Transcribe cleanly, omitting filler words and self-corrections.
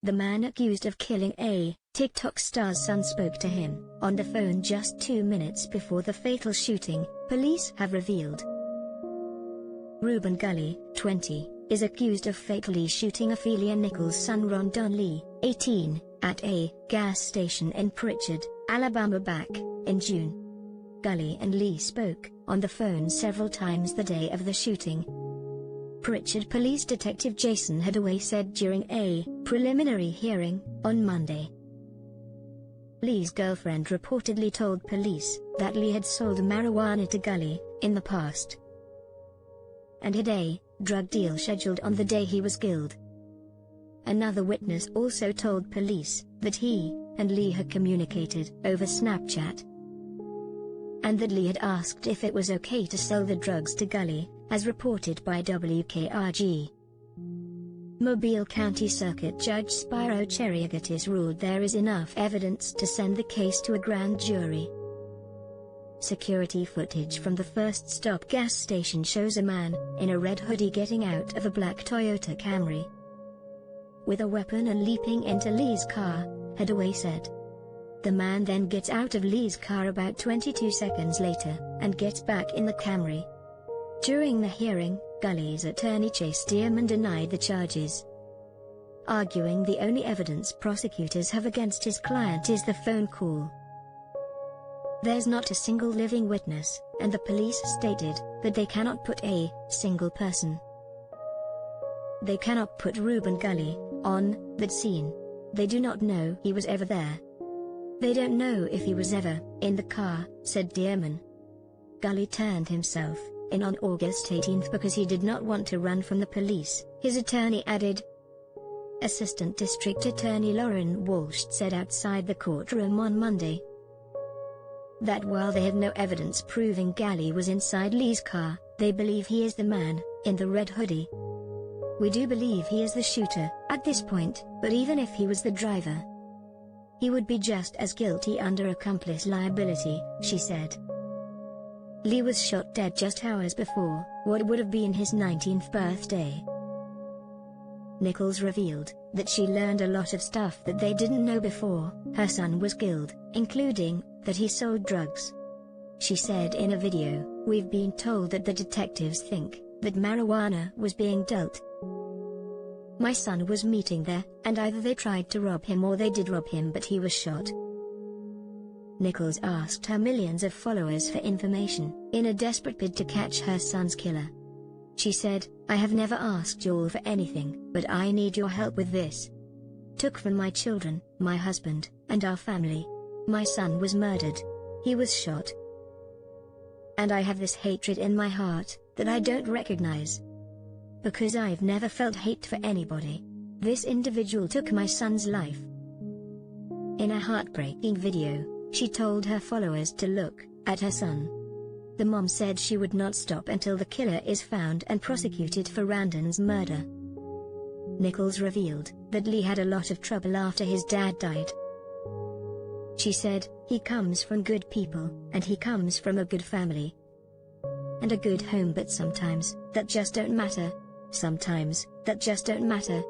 the man accused of killing a TikTok star's son spoke to him on the phone just 2 minutes before the fatal shooting, police have revealed. Reuben Gully, 20, is accused of fatally shooting Ophelia Nichols' son Rondon Lee, 18, at a gas station in Pritchard, Alabama back in June. Gully and Lee spoke on the phone several times the day of the shooting. Pritchard Police Detective Jason Hadaway said during a preliminary hearing on Monday. Lee's girlfriend reportedly told police that Lee had sold marijuana to Gully in the past and had a drug deal scheduled on the day he was killed. Another witness also told police that he and Lee had communicated over Snapchat, and that Lee had asked if it was okay to sell the drugs to Gully, as reported by WKRG. Mobile County Circuit Judge Spyro Cheriagatis ruled there is enough evidence to send the case to a grand jury. Security footage from the First Stop gas station shows a man in a red hoodie getting out of a black Toyota Camry with a weapon and leaping into Lee's car, Hadaway said. The man then gets out of Lee's car about 22 seconds later and gets back in the Camry. During the hearing, Gully's attorney Chase Dearman denied the charges, arguing the only evidence prosecutors have against his client is the phone call. There's not a single living witness, and the police stated that they cannot put a single person. They cannot put Reuben Gully on that scene. They do not know he was ever there. They don't know if he was ever in the car, said Dearman. Gully turned himself in on August 18 because he did not want to run from the police, his attorney added. Assistant District Attorney Lauren Walsh said outside the courtroom on Monday that while they have no evidence proving Gully was inside Lee's car, they believe he is the man in the red hoodie. We do believe he is the shooter at this point, but even if he was the driver, he would be just as guilty under accomplice liability, she said. Lee was shot dead just hours before what would have been his 19th birthday. Nichols revealed that she learned a lot of stuff that they didn't know before her son was killed, including that he sold drugs. She said in a video, "We've been told that the detectives think that marijuana was being dealt. My son was meeting there, and either they tried to rob him or they did rob him, but he was shot." Nichols asked her millions of followers for information in a desperate bid to catch her son's killer. She said, "I have never asked you all for anything, but I need your help with this. Took from my children, my husband, and our family. My son was murdered. He was shot. And I have this hatred in my heart that I don't recognize. Because I've never felt hate for anybody. This individual took my son's life." In a heartbreaking video, she told her followers to look at her son. The mom said she would not stop until the killer is found and prosecuted for Randon's murder. Nichols revealed that Lee had a lot of trouble after his dad died. She said, "He comes from good people, and he comes from a good family and a good home, but sometimes that just don't matter. Sometimes that just don't matter."